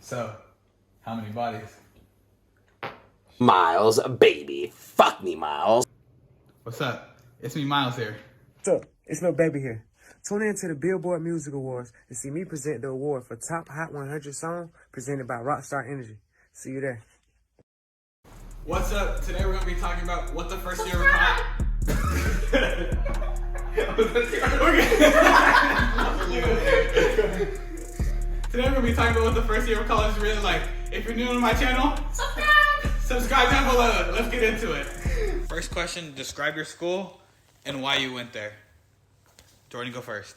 So, how many bodies? Miles, baby. Fuck me, Miles. What's up? It's me, Miles here. What's up? It's Lil Baby here. Tune in to the Billboard Music Awards to see me present the award for Top Hot 100 Song presented by Rockstar Energy. See you there. What's up? Today we're going to be talking about what the first year of college... Today we're going to be talking about what the first year of college is really like. If you're new to my channel, subscribe down below. Let's get into it. First question, describe your school and why you went there. Jordan, go first.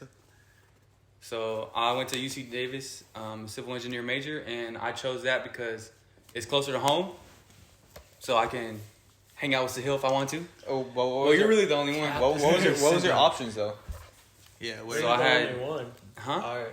So I went to UC Davis, civil engineer major, and I chose that because it's closer to home, so I can hang out with Sahil if I want to. Oh, Well, you're really the only one. what was your options though? Yeah, So I had, one. huh? All right.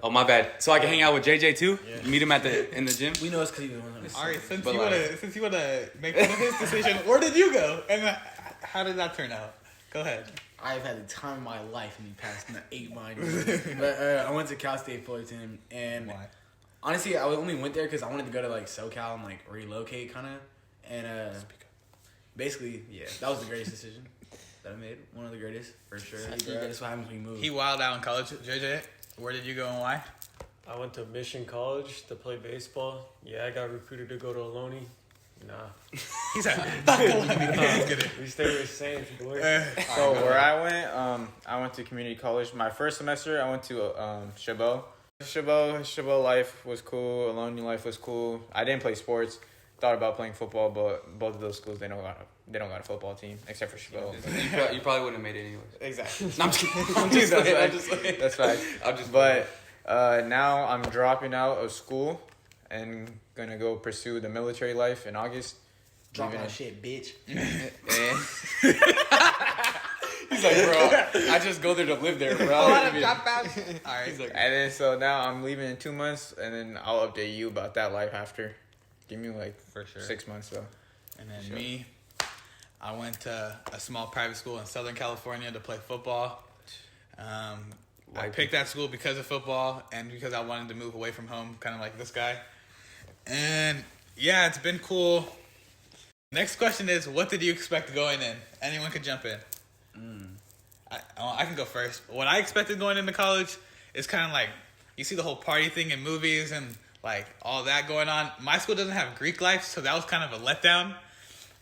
Oh, my bad. So I can hang out with JJ too. Meet him in the gym. We know it's because he was one of us. Alright, since But you wanna make fun of his decision, where did you go? And how did that turn out? Go ahead. I've had the time of my life in the past 8 months. But I went to Cal State Fullerton, and Why? honestly, I only went there because I wanted to go to like SoCal and like relocate, kind of. And basically, yeah, that was the greatest decision that I made. One of the greatest, for sure. That's what happens when you move. He wilded out in college, JJ. Where did you go and why? I went to Mission College to play baseball. Yeah, I got recruited to go to Ohlone. Nah. He's like, not gonna let me get it. We stay with Saints, boy. So where I went to community college. My first semester, I went to Chabot. Chabot life was cool. Ohlone life was cool. I didn't play sports. Thought about playing football, but both of those schools they don't got a football team except for Chabot. You probably wouldn't have made it anyways. Exactly. No, I'm just kidding. I'm just kidding. That's right. But now I'm dropping out of school and gonna go pursue the military life in August. Drop Leaving that it. shit, bitch. He's like, bro, I just go there to live there, bro. Alright. And then so now I'm leaving in 2 months, and then I'll update you about that life after. Give me like For sure. 6 months though. And then me, I went to a small private school in Southern California to play football. I picked that school because of football and because I wanted to move away from home, kind of like this guy. And yeah, it's been cool. Next question is, what did you expect going in? Anyone could jump in. I can go first. What I expected going into college is kind of like, you see the whole party thing in movies and like all that going on. My school doesn't have Greek life, so that was kind of a letdown.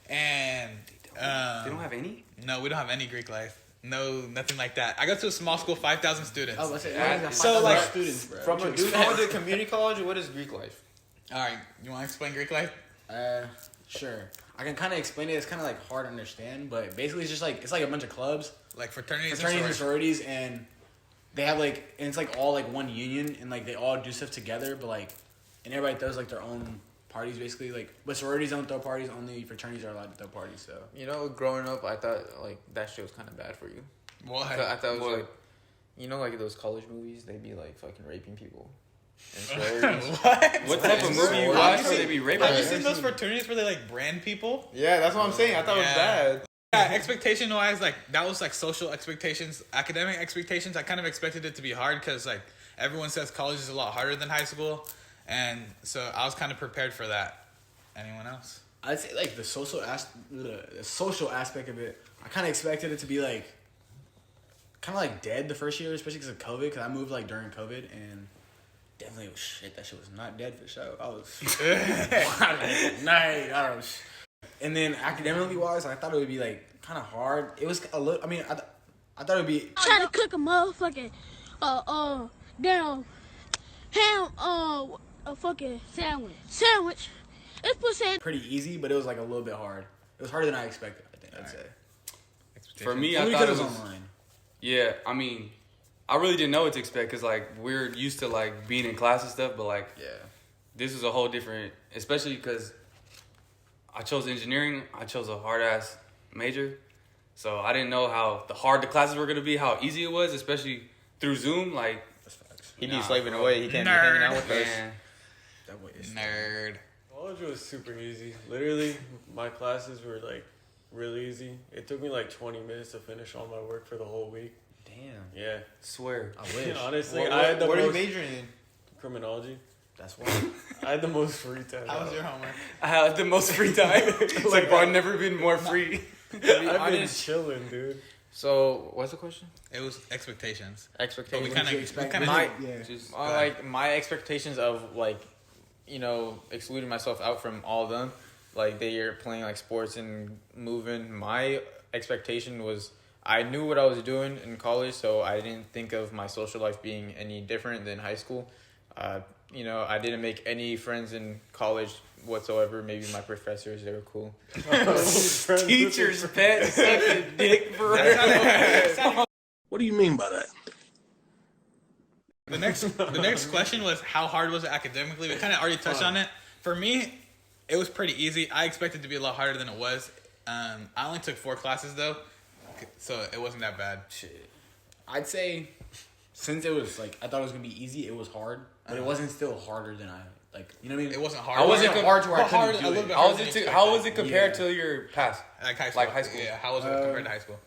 And They don't have any? no, we don't have any Greek life. No, nothing like that. I go to a small school, 5,000 students. I was about to say, That- so so, like, students, bro. From a dude going to community college, what is Greek life? All right, you want to explain Greek life? Sure. I can kind of explain it. It's kind of like hard to understand, but basically it's just like it's like a bunch of clubs, Like fraternities, fraternities and and sororities, and they have like, and it's like all like one union, and like they all do stuff together, but like, and everybody throws like their own parties basically. Like, but sororities don't throw parties. Only fraternities are allowed to throw parties. So You know, growing up, I thought like that shit was kind of bad for you. Why? I thought it was What? like, you know, like those college movies, they'd be like fucking raping people. And sororities. What? What type of movie you Have watch you where seen- they be raping? Have you seen those fraternities where they like brand people? Yeah, that's what I'm saying. I thought it was Yeah. bad. Yeah, expectation wise, like that was like social expectations, academic expectations. I kind of expected it to be hard because like everyone says college is a lot harder than high school, and so I was kind of prepared for that. Anyone else? I'd say like the social aspect of it. I kind of expected it to be like kind of like dead the first year, especially because of COVID. Because I moved like during COVID and. Definitely was shit. That shit was not dead for sure. I was I don't know. And then academically wise, I thought it would be like kind of hard. It was a little. I mean, I thought it would be Trying to cook a motherfucking damn ham a fucking sandwich. It's pussy. pretty easy, but it was like a little bit hard. It was harder than I expected. I think I'd say. For me, Only I thought because it it was was online. Yeah, I mean, I really didn't know what to expect because like we're used to like being in class and stuff, but like Yeah. this is a whole different, especially because I chose engineering. I chose a hard ass major, so I didn't know how hard the classes were gonna be, how easy it was, especially through Zoom. Like, He'd be Nah, slaving bro. away. He can't be hanging out with us. man, That way is Nerd. College was super easy. Literally, my classes were like really easy. It took me like 20 minutes to finish all my work for the whole week. damn. Yeah. swear. I wish. Honestly, What I had the are you most majoring in? criminology. That's why. I had the most free time. How was your homework? I had the most free time. Like, bro, I've never been more free. I've been chilling, dude. So, what's the question? It was expectations. Expectations. But we kind of Just, Like my expectations of like, excluding myself out from all of them, like they are playing like sports and moving. My expectation was I knew what I was doing in college, so I didn't think of my social life being any different than high school. I didn't make any friends in college whatsoever. Maybe my professors, they were cool. teacher's pet sucking dick, bro. What do you mean by that? The next question was how hard was it academically? We kind of already touched on it. For me, it was pretty easy. I expected it to be a lot harder than it was. I only took 4 classes though, so it wasn't that bad. Shit. I'd say since it was like I thought it was gonna be easy, it was hard, but it wasn't still harder than I like. You know what I mean? It wasn't hard. How was it hard to where I but hard, couldn't a do little it. bit How harder was than it? expected. How was it compared Yeah. to your past? Like high school. Like high school. Yeah. How was it compared to high school?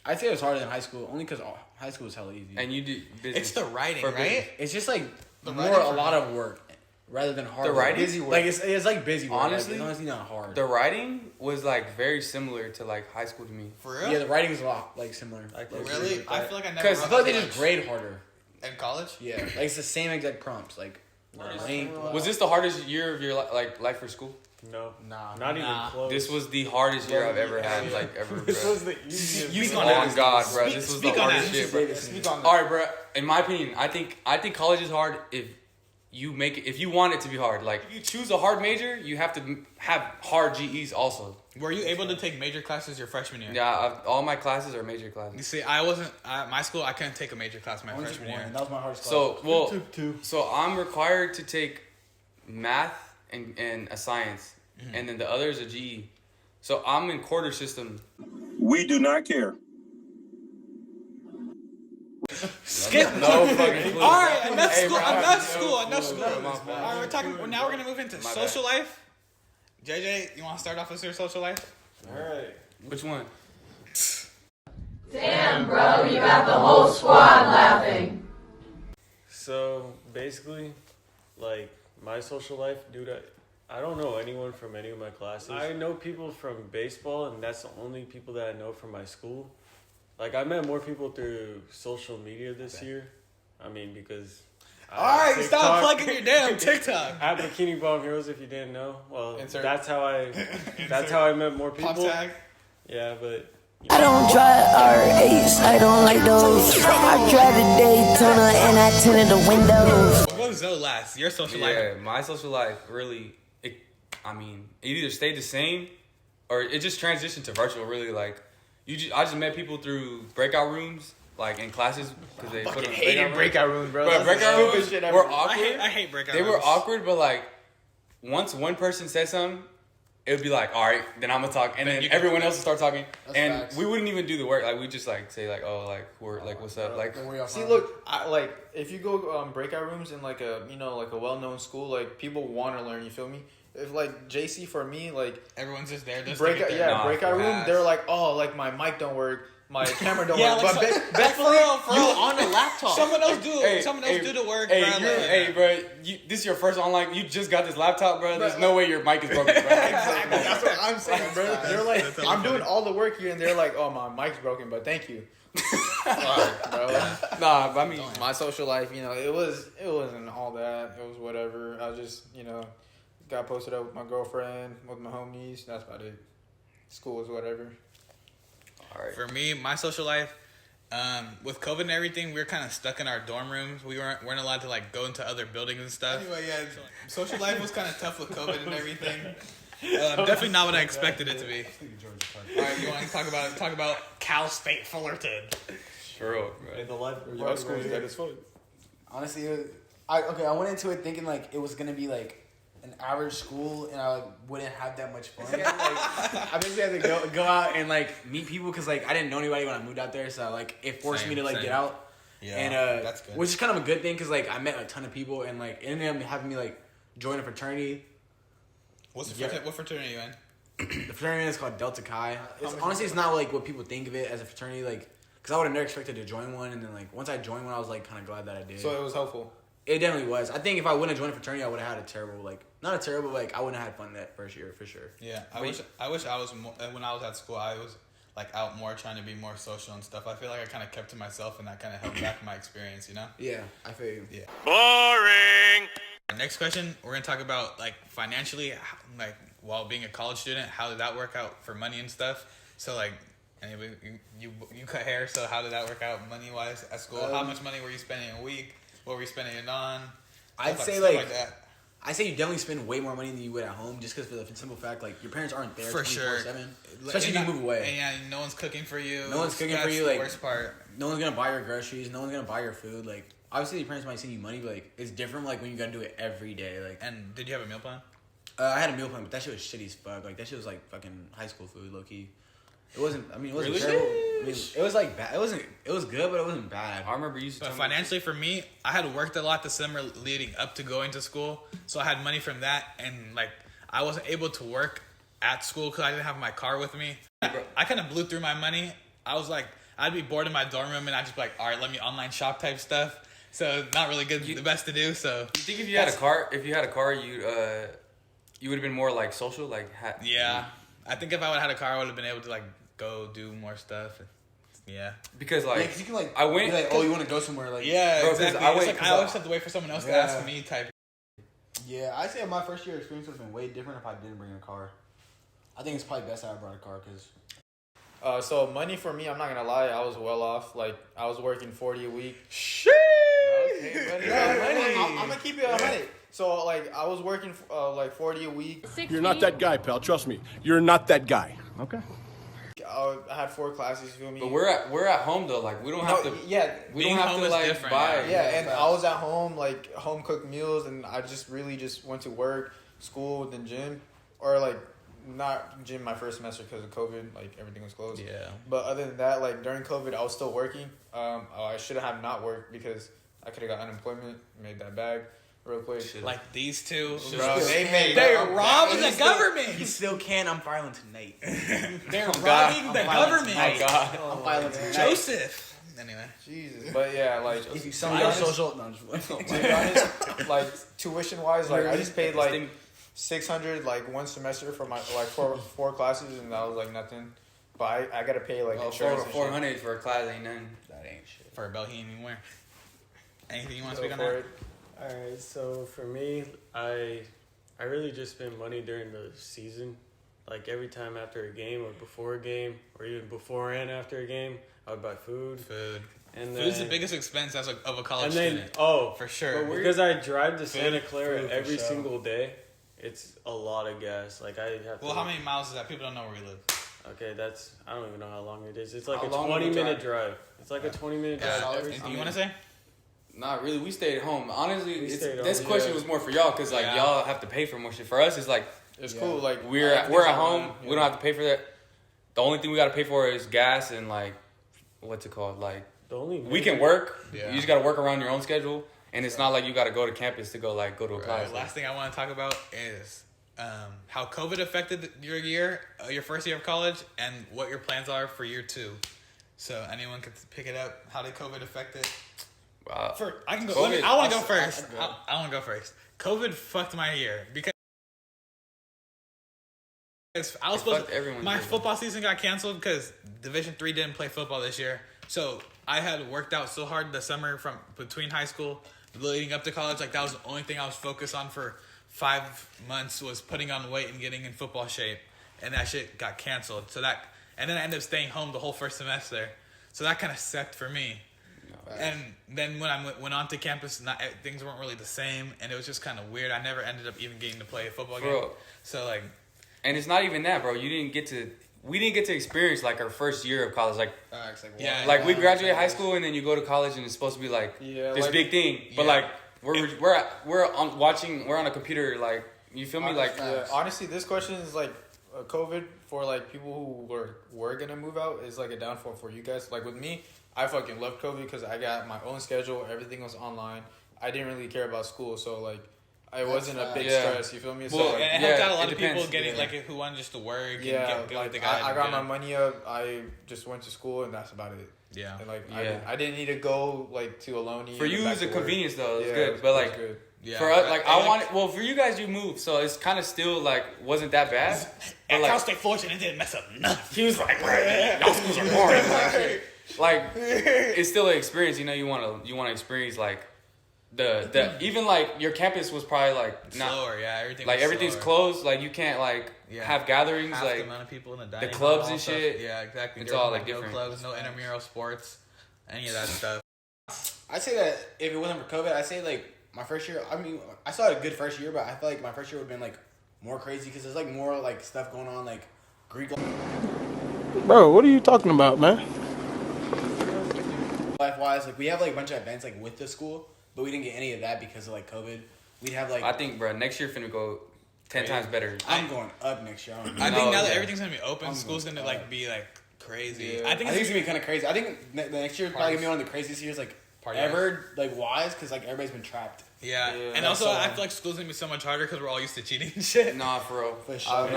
I'd say it was harder than high school, only because high school was hella easy. And you did business. It's the writing, For right? It's just like The more writing a for lot me. of work rather than hard The work. writing? Busy work. Like it's like busy work. Honestly, like, it's honestly not hard. The writing was like very similar to like high school to me. For real? Yeah, the writing is a lot like similar. I can agree Really? with I that. feel like I never. Because I wrote feel like they that just much. grade harder. In college. Yeah, like it's the same exact prompts. Like Was this the hardest year of your life for school? No. Nah. Not even close. This was the hardest year I've ever had, like ever, bro. This was the easiest. You year. on Oh that. God, bro, this was the Speak on hardest that. shit, bro. Speak on All right, bro. In my opinion, I think college is hard if you make it. If you want it to be hard, like if you choose a hard major, you have to have hard GEs also. Were you able to take major classes your freshman year? Yeah, all my classes are major You classes. see, I wasn't. My school, I couldn't take a major class my Only took freshman one, year. and that was my hardest class. So well, Took 2. so I'm required to take math and a science, and then the other is a GE. So I'm in quarter system. We do not care. Skip. No fucking clue. All right, enough Hey, school. bro, I have Enough no school. clue. Enough school. My All fault. right, we're talking. Now we're gonna move into My bad. social life. JJ, you want to start off with your social life? All right. Which one? So basically, like my social life, dude, I don't know anyone from any of my classes. I know people from baseball, and that's the only people that I know from my school. Like I met more people through social media this year. I mean, because All right, stop plugging your damn TikTok. At Bikini Bottom Heroes, if you didn't know, well, Insert. that's how I met more Pop people. tag. Yeah, but I don't drive R8s, I don't like those. I drive the Daytona and I tinted the windows. What was Zoe last? Your social life. Yeah, my social life really, it either stayed the same or it just transitioned to virtual. Really, like I just met people through breakout rooms, like in classes because they put them in breakout room, bro. Bro, That's the breakout stupid rooms shit were ever. awkward. I hate breakout They rooms. were awkward, but like once one person said something, it would be like, all right, then I'm gonna talk, and then you can- everyone else would start talking, That's and facts. we wouldn't even do the work. Like we just like say like, oh, like we're like, what's up, like. See, look, like if you go breakout rooms in like a like a well-known school, like people want to learn. You feel me? If like JC for me, like Everyone's just there. Just breakout, to get there. Nah, breakout room, facts. they're like, oh, like my mic don't work, my camera don't Yeah, work. like But like, for real, for real. on a laptop. Someone else do. Hey, someone else hey, do the work. Hey, bro. you're, Like, hey, bro, this is your first online. You just got this laptop, bro. There's no way your mic is broken, bro. That's what I'm saying, bro. They're like, That's I'm doing funny. all the work here, and they're like, oh, my mic's broken, but thank you. Fuck, bro. Nah, but I mean, My social life, it wasn't all that. It was whatever. I just, got posted up with my girlfriend, with my homies. That's about it. School was whatever. all right. For me, my social life, with COVID and everything, we were kind of stuck in our dorm rooms. We weren't allowed to like go into other buildings and stuff. Anyway, yeah, social life was kind of tough with COVID and everything. Definitely not what I expected it to be. All right, you want to talk about Cal State Fullerton? Sure, bro. the life. Your school's dead as fuck. Honestly, I went into it thinking like it was gonna be like an average school, and I like wouldn't have that much fun. Like, I basically had to go out and like meet people because like I didn't know anybody when I moved out there, so like it forced me to like Same. get out. Yeah, And that's good. which is kind of a good thing because like I met a ton of people and like it ended up having me like join a fraternity. What fraternity are you in? The fraternity is called Delta Chi. Honestly, it's not like what people think of it as a fraternity. Like, because I would have never expected to join one, and then like once I joined one, I was like kind of glad that I did. So it was helpful. It definitely was. I think if I wouldn't have joined a fraternity, I would have had a terrible, like, not a terrible, like, I wouldn't have had fun that first year, for sure. Yeah, I wish I was more, when I was at school, I was like out more, trying to be more social and stuff. I feel like I kind of kept to myself, and that kind of held back my experience, you know? Yeah, I feel you. Yeah. Boring. Next question, we're gonna talk about like financially, like while being a college student, how did that work out for money and stuff? So like, anybody, you cut hair, so how did that work out money wise at school? How much money were you spending a week? What were you spending it on? I'd Stuff say stuff like that. I say you definitely spend way more money than you would at home, just because for the simple fact, like, your parents aren't there For sure. 24/7. Especially if you move away. And yeah, no one's cooking for you. No one's cooking for That's you. the Like, worst part. no one's gonna buy your groceries. No one's gonna buy your food. Like, obviously, your parents might send you money, but like, it's different. Like when you gotta do it every day. Like, And did you have a meal plan? I had a meal plan, but that shit was shitty as fuck. Like, that shit was like fucking high school food, low key. It wasn't. I mean, it wasn't Really? terrible. I mean, it was like bad. It wasn't. It was good, but it wasn't bad. I remember you used to But tell me- financially, for me, I had worked a lot the summer leading up to going to school, so I had money from that, and like I wasn't able to work at school because I didn't have my car with me. I kind of blew through my money. I was like, I'd be bored in my dorm room, and I'd just be like, all right, let me online shop type stuff. So not really good, the best to do. So You think if you had a car, you would have been more like social, like yeah, I think if I would have had a car, I would have been able to like go do more stuff. Yeah. because Yeah, like 'cause you can like. I went- Be like, oh, you want to go somewhere? Like, Yeah, Bro, 'cause exactly. I It's went- like, 'cause I always have to wait for someone else to ask me type. Yeah, I'd say my first year experience would have been way different if I didn't bring a car. I think it's probably best that I brought a car because. So money for me, I'm not gonna lie, I was well off. Like I was working 40 a week. okay, buddy. I'm gonna keep it 100. So like I was working like 40 a week. You're not that guy, pal. Trust me. You're not that guy. Okay. I had 4 classes. You feel me? But we're at home though. Like we don't have to. Yeah. We Being don't have home to is like different, buy. Yeah, and I was at home, like home cooked meals, and I just really just went to work, school, then gym, or like not gym my first semester because of COVID, like everything was closed. Yeah. But other than that, like during COVID, I was still working. I should have not worked because I could have got unemployment, made that bag real quick. Like these two. Bro, they made They're bro, robbing I'm- the government. You still can. I'm filing tonight. They're God. robbing the I'm filing government. tonight. God. I'm filing tonight. Joseph. Anyway. Jesus. But yeah, like If you to sell be me honest- social, no, I'm just to be honest, like tuition wise, like I just paid like 600 like one semester for my like four classes, and that was like nothing. But I gotta pay like insurance. and shit. 400 for a class ain't nothing. That ain't shit. For a belt he ain't even wear. Anything you want to Go speak on for that? it. Alright, so for me, I really just spend money during the season. Like every time after a game or before a game or even before and after a game, I would buy food. Food. And Food's then, the biggest expense of a college and then student. For sure. because I drive to Santa Food, Clara food for every sure. single day, it's a lot of gas. Like I have to. Well, how many miles is that? People don't know where we live. Okay, that's I don't even know how long it is. It's like How a long would 20-minute it drive. It's like a 20-minute drive Yeah. every Anything you want to say? Not really. We stayed at home. Honestly, We stayed home, this question yeah. was more for y'all because like Yeah. y'all have to pay for more shit. For us, it's like It's cool. Like we're at home. We don't have to pay for that. The only thing we got to pay for is gas and like what's it called? Like The only we can work. Yeah. You just got to work around your own schedule, and it's not like you got to go to campus to go to a class. Last thing I want to talk about is how COVID affected your year, your first year of college, and what your plans are for year 2. So anyone could pick it up. How did COVID affect it? I can go. COVID- I want to go first. I want to go first. COVID fucked my year because I was supposed to. everyone's My year. football season got canceled because Division III didn't play football this year. So I had worked out so hard the summer from between high school leading up to college. Like that was the only thing I was focused on for 5 months was putting on weight and getting in football shape, and that shit got canceled. So that, and then I ended up staying home the whole first semester. So that kind of sucked for me. And then when I went on to campus, things weren't really the same, and it was just kind of weird. I never ended up even getting to play a football game. So like, And it's not even that, bro. We didn't get to experience like our first year of college. Like yeah, like we graduate high school and then you go to college and it's supposed to be like this like- big thing. But like we're on a computer, like you feel me? Like Yeah, honestly, this question is like COVID for like people who were gonna move out is like a downfall for you guys. Like with me, I fucking loved COVID because I got my own schedule. Everything was online. I didn't really care about school, so like it wasn't a big Yeah. stress. You feel me? well, So like, and it helped out a lot it of people depends. getting Yeah. like who wanted just to work. yeah, and get like what they got. I got my money up. I just went to school and that's about it. Yeah. And like Yeah. I didn't need to go like to Ohlone. For you, it was a convenience though. It was good, it but was like good. Yeah. for us, like I wanted. Well, for you guys, you moved, so it's kind of still like wasn't that bad. But, At like, Cal State Fullerton, it didn't mess up nothing. he was like, y'all schools are boring. Like it's still an experience. You know, you want to experience like the even like your campus was probably like not Slower, yeah. Everything like was everything's slower. closed. Like you can't like Yeah. have gatherings Half like the amount of people in the dining clubs hall and stuff. shit. Yeah, exactly. It's There all, was, like, no different. clubs, no intramural sports, any of that stuff. I'd say that if it wasn't for COVID, I'd say like my first year. I mean, I still had a good first year, but I feel like my first year would have been like more crazy because there's like more like stuff going on, like Greek Bro, what are you talking about, man? life wise. Like we have like a bunch of events like with the school, but we didn't get any of that because of like COVID. We'd have like I think, bro, next year finna go 10 times better. I'm going up next year. I No, think now that yeah. everything's gonna be open, I'm school's gonna gonna like be like crazy. Yeah. I think it's it's gonna be kind of crazy. I think the next year probably gonna be one of the craziest years like Party ever, like wise, because like everybody's been trapped. yeah. Yeah. And also, I feel like school's gonna be so much harder because we're all used to cheating and shit. Nah, for real. For sure.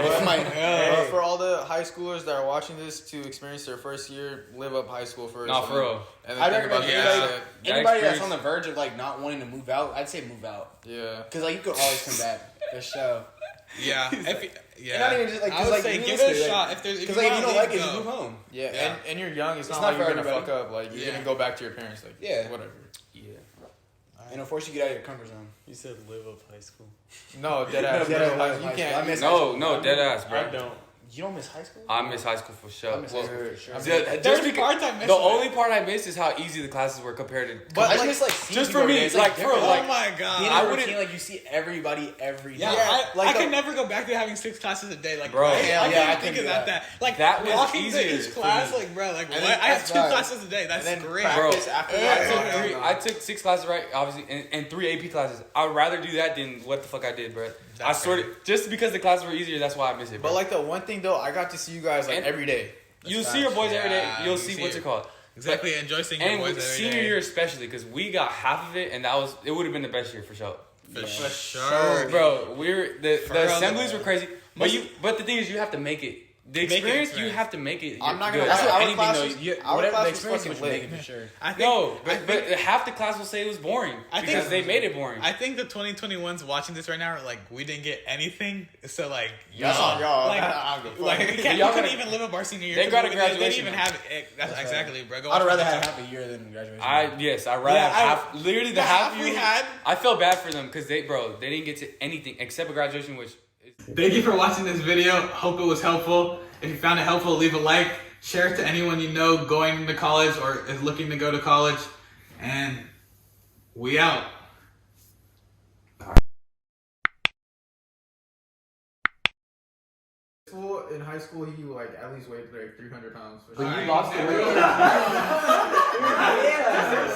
For all the high schoolers that are watching this to experience their first year, live up high school first. Nah, for real. And I then think about recommend the yeah. exit. Anybody that's experience- on the verge of like not wanting to move out, I'd say move out. Yeah. Because like you could always come back. For sure. Yeah. Yeah. And not even just like, I 'cause, would like, say give it a realistically, shot. like, If there's, Because like if you don't like it, go. just move home. Yeah, Yeah. And you're young. It's not not like for you're gonna everybody. fuck up. Like you're Yeah. gonna go back to your parents. Like Yeah. whatever. Yeah. And it'll force you to get out of your comfort zone. You said live up high school. No, dead ass. No, dead ass Like, high you school. can't. I miss high school. No, dead ass, I bro. don't. You don't miss high school? I miss high school for sure. I miss high school for sure. There's parts I miss. The only part I missed is how easy the classes were compared to. But I like, just like seeing just people for me, every day. It's, like, different. bro, Oh like, my god. being in I a wouldn't- routine, like you see everybody every day. Yeah, I like could never go back to having 6 classes a day, like Bro. right? Hell I yeah, couldn't I think couldn't of do that. that. Like That was walking easier to each for class, me. like bro, like what? And then I have that's 2 right. classes a day. That's And then great. practice after I that. took, I took 6 classes, right? Obviously, and 3 AP classes. I'd rather do that than what the fuck I did, bro. I That's sort of just because the classes were easier. That's why I miss it. Bro. But like the one thing though, I got to see you guys like And- every day. you'll see your boys every day. Yeah, You'll you see see what's it. it called. Exactly. Enjoy seeing your And boys with every senior day. year especially, because we got half of it, and it would have been the best year for sure. For sure, Bro, the real, assemblies though. were crazy, but the thing is, you have to make it. The Make it experience, you experience. have to make it. I'm not good. gonna That's lie. what Our anything though. classes- You, our whatever class the was experience fucking is what you lit. make it for sure. I think, No, I but think, half the class will say it was boring I think- because they made it boring. I think the 2021s watching this right now are like, we didn't get anything, so like, That's on y'all. Like, I don't give a fuck. like we, can't, Y'all we couldn't gotta- even live up our senior year. They 'cause got a we didn't graduation even now. have it. That's exactly, bro. Go I'd watch rather the have TikTok. half a year than graduation. I'd rather Yeah, have half. Literally the half we year had. I felt bad for them because they didn't get to anything except a graduation, which. Thank you for watching this video. Hope it was helpful. If you found it helpful, leave a like. Share it to anyone you know going to college or is looking to go to college. And we out. In high school, he like at least weighed like 300 pounds. You lost the weight. Yeah.